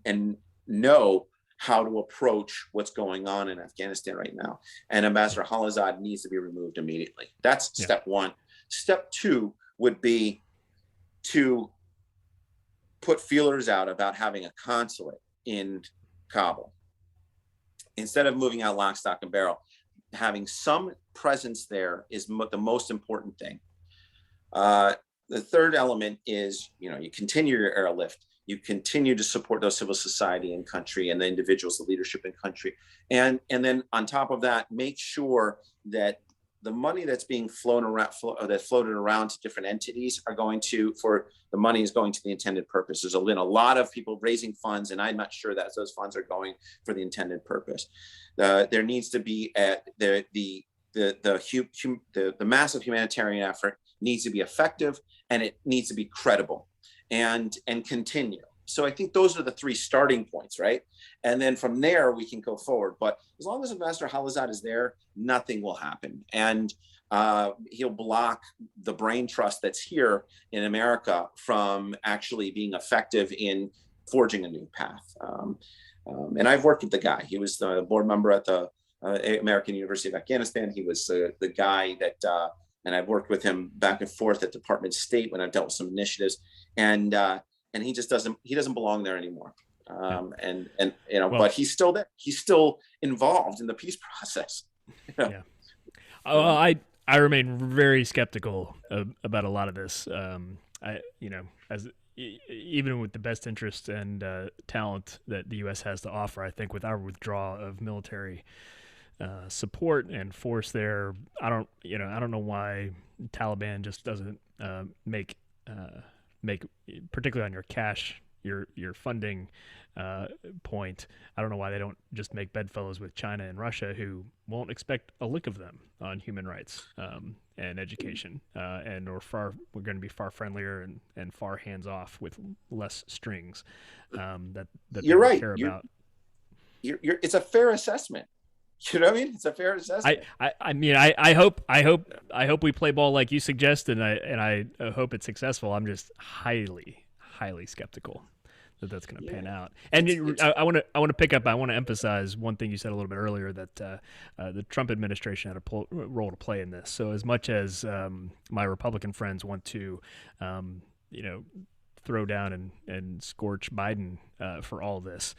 B: know how to approach what's going on in Afghanistan right now. And Ambassador Khalilzad needs to be removed immediately. That's step one. Step two would be to put feelers out about having a consulate in Kabul. Instead of moving out lock, stock, and barrel, having some presence there is the most important thing. The third element is, you continue your airlift. You continue to support those civil society in country and the individuals, the leadership in country. And then on top of that, make sure that the money that's being flown around, that's floated around to different entities are going to, for the money is going to the intended purpose. There's been a lot of people raising funds, and I'm not sure that those funds are going for the intended purpose. There needs to be the massive humanitarian effort needs to be effective, and it needs to be credible and continue. So I think those are the three starting points, right? And then from there, we can go forward. But as long as Ambassador Khalilzad is there, nothing will happen. And he'll block the brain trust that's here in America from actually being effective in forging a new path. And I've worked with the guy. He was the board member at the American University of Afghanistan. He was the guy that, and I've worked with him back and forth at Department of State when I've dealt with some initiatives. And he just doesn't belong there anymore. And you know, well, but he's still there. He's still involved in the peace process. You know?
A: Yeah. Well, I remain very skeptical about a lot of this. Even with the best interest and talent that the U.S. has to offer, I think with our withdrawal of military support and force there, I don't know why Taliban just doesn't make particularly on your cash, your funding point. I don't know why they don't just make bedfellows with China and Russia, who won't expect a lick of them on human rights and education, and we're going to be far friendlier and far hands off with less strings that
B: you're right.
A: Care about.
B: It's a fair assessment. You know what I mean? It's a fair assessment.
A: I hope we play ball like you suggest, and I hope it's successful. I'm just highly skeptical that that's going to pan out. And I want to pick up. I want to emphasize one thing you said a little bit earlier, that the Trump administration had a role to play in this. So as much as my Republican friends want to, throw down and scorch Biden for all this.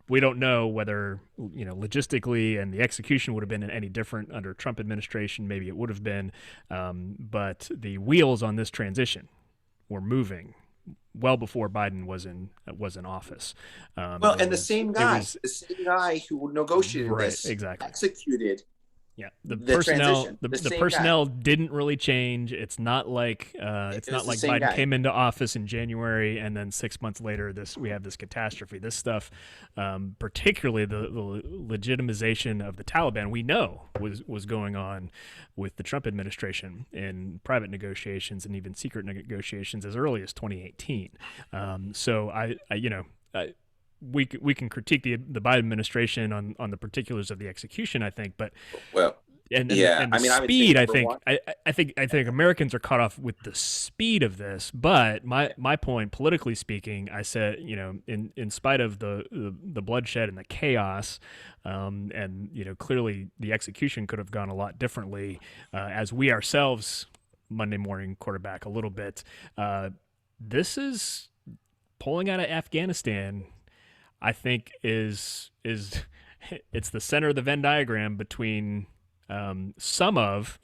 A: We don't know whether, logistically and the execution would have been any different under Trump administration. Maybe it would have been, but the wheels on this transition were moving well before Biden was in office.
B: The same guy who negotiated this,
A: exactly,
B: executed.
A: Yeah, the personnel didn't really change. It's not like Biden guy came into office in January and then 6 months later we have this catastrophe. This stuff, particularly the legitimization of the Taliban, we know was going on with the Trump administration in private negotiations and even secret negotiations as early as 2018. We can critique the Biden administration on the particulars of the execution, I think, but the speed. I think Americans are caught off with the speed of this. But my point, politically speaking, I said, in spite of the bloodshed and the chaos, and clearly the execution could have gone a lot differently, as we ourselves Monday morning quarterback a little bit. This is pulling out of Afghanistan. I think it's the center of the Venn diagram between some of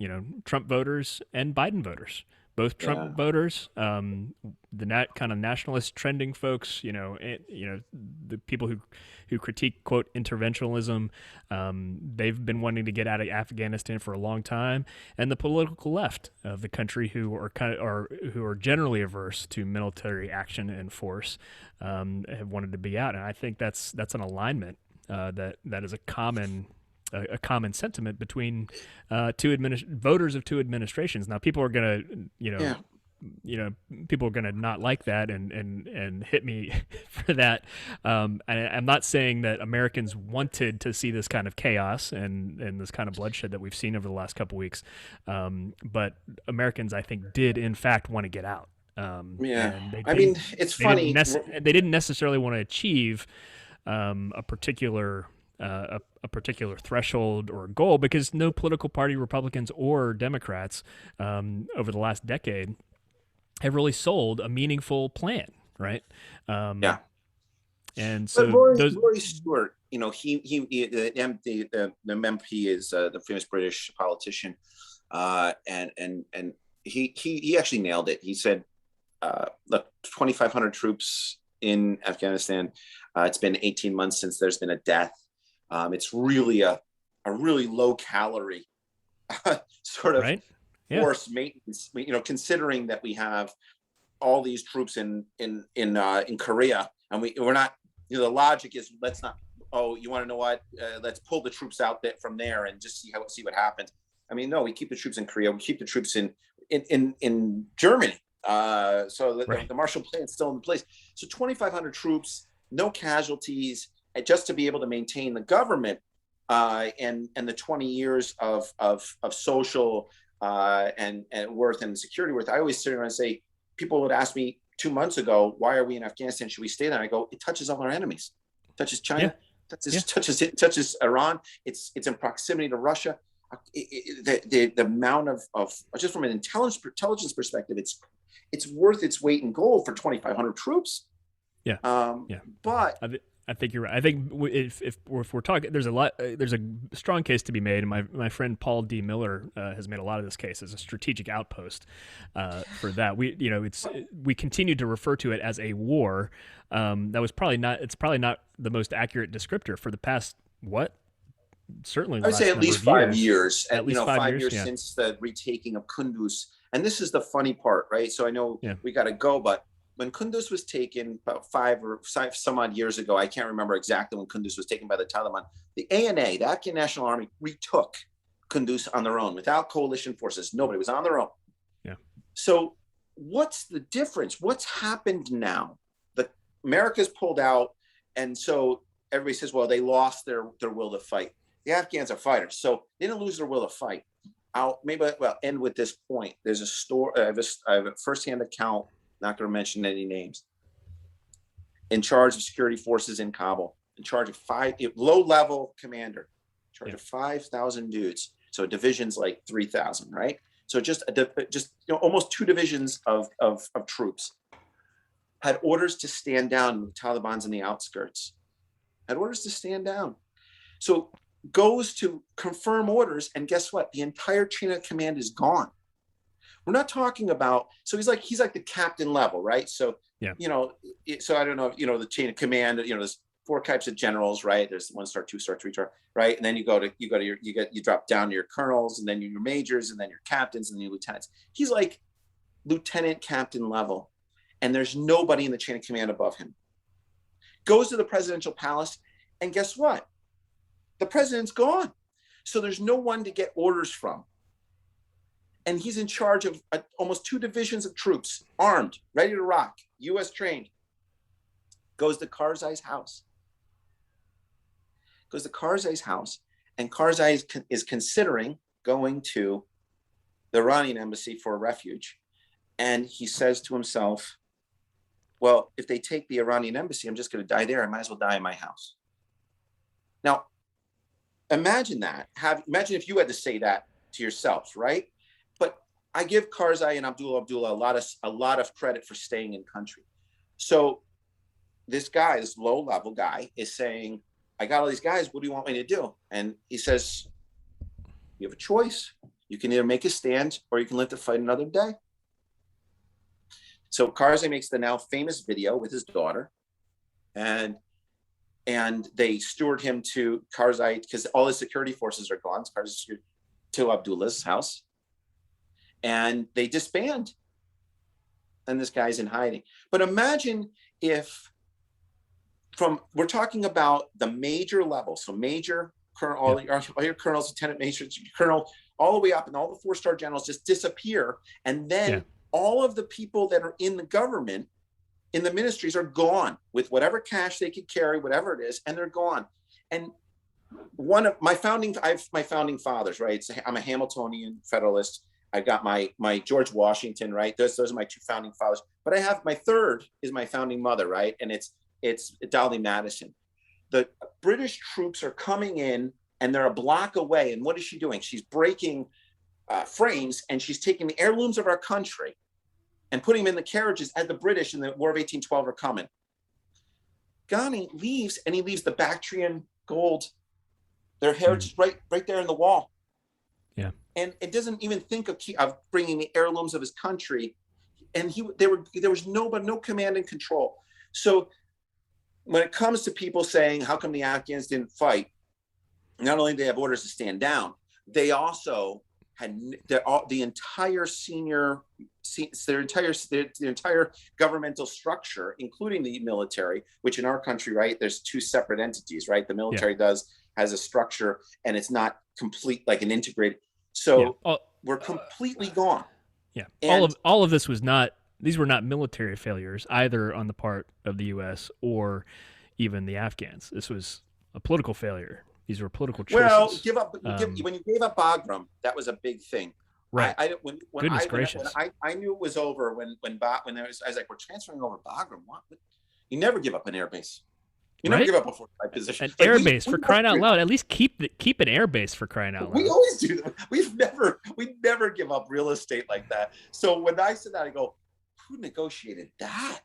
A: Trump voters and Biden voters. Both Trump voters, the kind of nationalist trending folks, the people who critique, quote, interventionism, they've been wanting to get out of Afghanistan for a long time, and the political left of the country who are generally averse to military action and force, have wanted to be out, and I think that's an alignment that is a common sentiment between voters of two administrations. Now, people are gonna, people are gonna not like that and hit me for that. I'm not saying that Americans wanted to see this kind of chaos and this kind of bloodshed that we've seen over the last couple weeks, but Americans, I think, did in fact want to get out.
B: It's funny.
A: They didn't necessarily want to achieve a particular threshold or goal, because no political party, Republicans or Democrats, over the last decade have really sold a meaningful plan, right? And so
B: Rory Stewart, the MP is the famous British politician, and he actually nailed it. He said, look, 2,500 troops in Afghanistan. It's been 18 months since there's been a death. It's really a really low calorie sort of
A: Right. Yeah.
B: force maintenance, considering that we have all these troops in Korea, and we're not, the logic is, let's not, oh, you want to know what, let's pull the troops out from there and just see what happens. I mean, no, we keep the troops in Korea, we keep the troops in Germany, so
A: Right.
B: the Marshall Plan is still in place. So 2,500 troops, no casualties, just to be able to maintain the government, and the 20 years of social and worth and security worth. I always sit around and say, people would ask me 2 months ago, why are we in Afghanistan? Should we stay there? And I go, it touches all our enemies. It touches China, touches Iran. It's in proximity to Russia. The amount of just from an intelligence perspective, it's worth its weight in gold for 2,500 troops.
A: Yeah.
B: But
A: I think you're right. I think if we're talking, there's a strong case to be made, and my friend Paul D. Miller has made a lot of this case as a strategic outpost for that. We continue to refer to it as a war. That was probably not. It's probably not the most accurate descriptor for the past certainly.
B: I would say at least 5 years. At least 5 years
A: yeah.
B: since the retaking of Kunduz. And this is the funny part, right? So I know we got to go, but when Kunduz was taken about 5 or some odd years ago, I can't remember exactly when Kunduz was taken by the Taliban, the ANA, the Afghan National Army, retook Kunduz on their own without coalition forces. Nobody was on their own.
A: Yeah.
B: So what's the difference? What's happened now? America's pulled out, and so everybody says, well, they lost their will to fight. The Afghans are fighters, so they didn't lose their will to fight. I'll end with this point. There's a story. I have a firsthand account. Not going to mention any names. In charge of security forces in Kabul, in charge of low-level commander, in charge of 5,000 dudes. So divisions like 3,000, right? So just almost 2 divisions of troops had orders to stand down with Taliban's in the outskirts. Had orders to stand down. So goes to confirm orders, and guess what? The entire chain of command is gone. We're not talking about, so he's like the captain level, right? So, so I don't know, the chain of command, there's 4 types of generals, right? There's 1-star, 2-star, 3-star, right? And then you drop down to your colonels, and then your majors, and then your captains, and then your lieutenants. He's like lieutenant captain level, and there's nobody in the chain of command above him. Goes to the presidential palace, and guess what? The president's gone. So there's no one to get orders from. And he's in charge of almost 2 divisions of troops, armed, ready to rock, U.S. trained. Goes to Karzai's house. And Karzai is considering going to the Iranian embassy for refuge. And he says to himself, well, if they take the Iranian embassy, I'm just going to die there. I might as well die in my house. Now, imagine that. Imagine if you had to say that to yourself, right? But I give Karzai and Abdullah a lot of credit for staying in country. So this low-level guy is saying, I got all these guys, what do you want me to do? And he says, you have a choice. You can either make a stand or you can live to fight another day. So Karzai makes the now famous video with his daughter, and they steward him to Karzai, because all his security forces are gone. Karzai to Abdullah's house, and they disband. And this guy's in hiding. But imagine if we're talking about the major level, so major, colonel, all your colonels, lieutenant majors, colonel, all the way up, and all the 4-star generals just disappear, and then all of the people that are in the government, in the ministries, are gone with whatever cash they could carry, whatever it is, and they're gone. And one of my founding fathers, right? I'm a Hamiltonian Federalist. I've got my George Washington, right? Those are my 2 founding fathers. But I have my third is my founding mother, right? And it's Dolly Madison. The British troops are coming in, and they're a block away. And what is she doing? She's breaking frames, and she's taking the heirlooms of our country and putting them in the carriages as the British in the War of 1812 are coming. Ghani leaves, and he leaves the Bactrian gold, their heritage right there in the wall.
A: Yeah.
B: And it doesn't even think of bringing the heirlooms of his country. And there was no command and control. So when it comes to people saying, how come the Afghans didn't fight? Not only do they have orders to stand down, they also the entire their entire governmental structure, including the military, which in our country, right, there's two separate entities, right? The military has a structure, and it's not complete, like an integrated. So we're completely gone.
A: Yeah, and all of this was not. These were not military failures either on the part of the U.S. or even the Afghans. This was a political failure. These were political choices.
B: Well, when you gave up Bagram, that was a big thing.
A: Right.
B: Goodness gracious. I knew it was over when I was like, we're transferring over Bagram. What? You never give up an airbase. You never give up a fortified position.
A: An airbase, for crying out loud. At least keep an airbase, for crying out loud.
B: We always do that. We never give up real estate like that. So when I said that, I go, who negotiated that?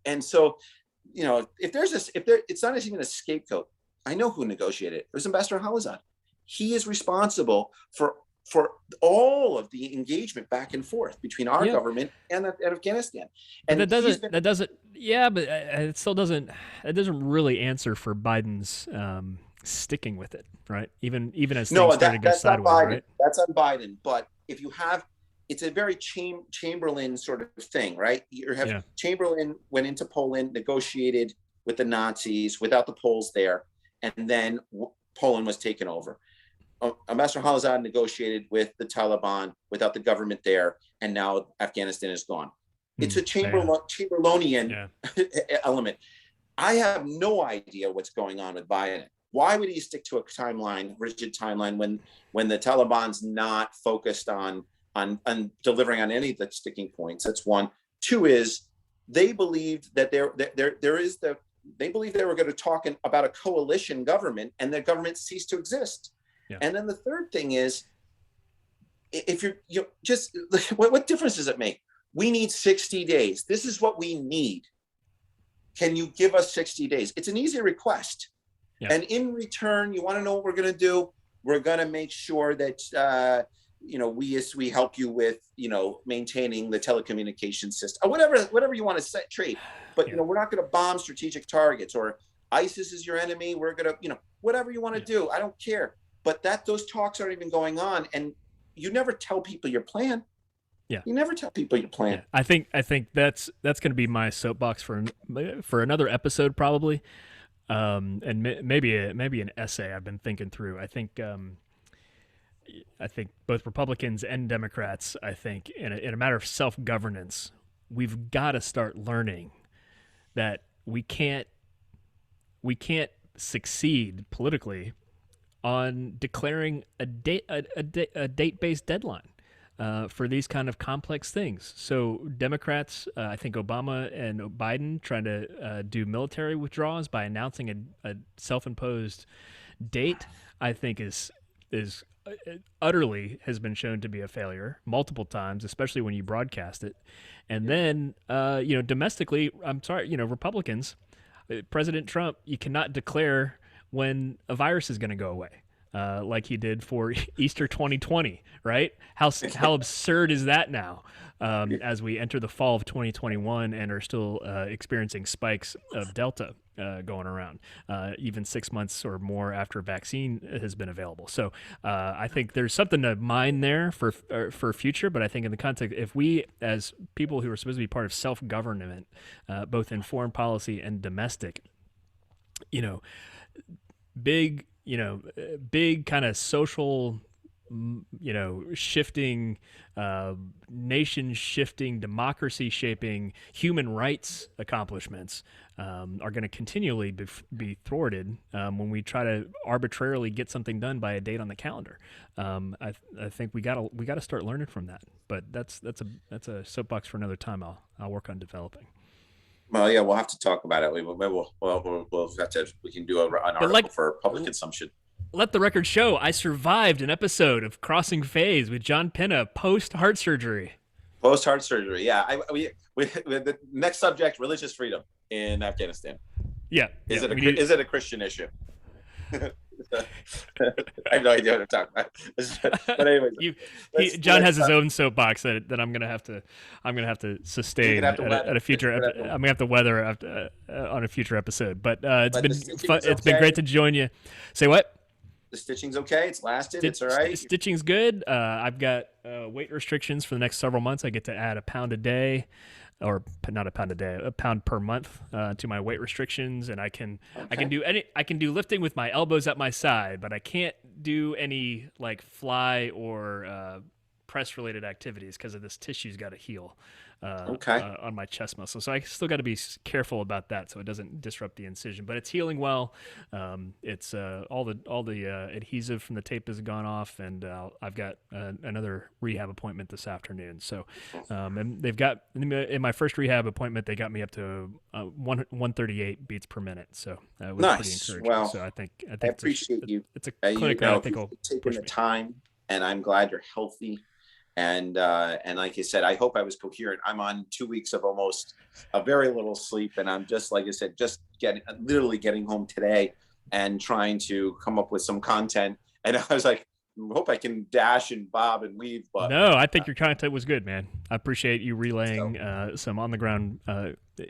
B: And so, it's not even a scapegoat. I know who negotiated it. It was Ambassador Khalilzad. He is responsible for all of the engagement back and forth between our government and Afghanistan. And
A: but it still doesn't. It doesn't really answer for Biden's sticking with it, right? Even as things started to go sideways, right?
B: That's on Biden. But if you have, it's a very Chamberlain sort of thing, right? Chamberlain went into Poland, negotiated with the Nazis without the Poles there, and then Poland was taken over. Ambassador Khalilzad negotiated with the Taliban without the government there, and now Afghanistan is gone. It's a Chamberlainian element. I have no idea what's going on with Biden. Why would he stick to a rigid timeline, when the Taliban's not focused on delivering on any of the sticking points? That's one. Two is they believed that they believed they were going to talk about a coalition government, and the government ceased to exist. Yeah. And then the third thing is, if what difference does it make? We need 60 days. This is what we need. Can you give us 60 days? It's an easy request. Yeah. And in return, you want to know what we're going to do? We're going to make sure that, we help you with, maintaining the telecommunication system, or whatever you want to trade. But, we're not going to bomb strategic targets, or ISIS is your enemy. We're going to, whatever you want to do. I don't care. But those talks aren't even going on, and you never tell people your plan. Yeah, you never tell people your plan.
A: Yeah. I think that's going to be my soapbox for another episode, probably, and maybe an essay I've been thinking through. I think both Republicans and Democrats, I think in a matter of self-governance, we've got to start learning that we can't succeed politically on declaring a date-based deadline for these kind of complex things. So Democrats, I think Obama and Biden, trying to do military withdrawals by announcing a self-imposed date, I think is utterly has been shown to be a failure multiple times, especially when you broadcast it. And then, domestically, I'm sorry, Republicans, President Trump, you cannot declare when a virus is going to go away, like he did for Easter 2020, right? How absurd is that now, as we enter the fall of 2021 and are still experiencing spikes of Delta going around, even 6 months or more after a vaccine has been available. So I think there's something to mine there for future, but I think in the context, if we, as people who are supposed to be part of self-government, both in foreign policy and domestic, big kind of social, shifting, nation shifting, democracy shaping, human rights accomplishments are going to continually be thwarted when we try to arbitrarily get something done by a date on the calendar. I think we gotta start learning from that. But that's a soapbox for another time. I'll work on developing.
B: Well, yeah, we'll have to talk about it. We'll have to. We can do an article for public consumption.
A: Let the record show I survived an episode of Crossing Phase with John Pinna post heart surgery.
B: Post heart surgery, yeah. We the next subject: religious freedom in Afghanistan.
A: Yeah.
B: Is it a Christian issue? I have no idea what I'm talking about. But anyways,
A: John has his own soapbox that I'm gonna have to sustain at a future. I'm gonna have to weather on a future episode. But it's been great to join you. Say what?
B: the stitching's okay. It's lasted. It's all right.
A: Stitching's good. I've got weight restrictions for the next several months. I get to add a pound a day, or not a pound a day, a pound per month to my weight restrictions, and I can do lifting with my elbows at my side, but I can't do any like fly or press related activities because of this tissue's got to heal on my chest muscle. So I still got to be careful about that so it doesn't disrupt the incision. But it's healing well. It's all the adhesive from the tape has gone off, and I've got another rehab appointment this afternoon. So and they've got in my first rehab appointment they got me up to 138 beats per minute. So it was pretty encouraging.
B: Well,
A: so I think
B: I appreciate you.
A: It's a clinic that I think will
B: taking the time, and I'm glad you're healthy. And like I said, I hope I was coherent. I'm on 2 weeks of almost a very little sleep, and I'm just, like I said, just literally getting home today and trying to come up with some content. And I was like, I hope I can dash and bob and weave. But
A: no, I think your content was good, man. I appreciate you relaying some on the ground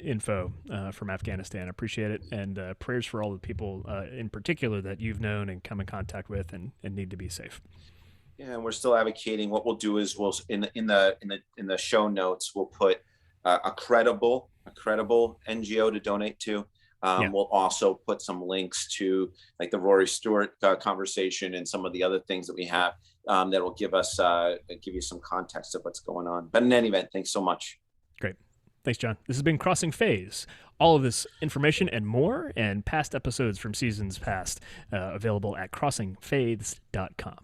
A: info from Afghanistan. I appreciate it, and prayers for all the people in particular that you've known and come in contact with and need to be safe.
B: Yeah, and we're still advocating. What we'll do is we'll in the show notes we'll put a credible NGO to donate to. We'll also put some links to like the Rory Stewart conversation and some of the other things that we have that will give you some context of what's going on. But in any event, thanks so much.
A: Great. Thanks, John. This has been Crossing Phase. All of this information and more and past episodes from seasons past available at crossingphase.com.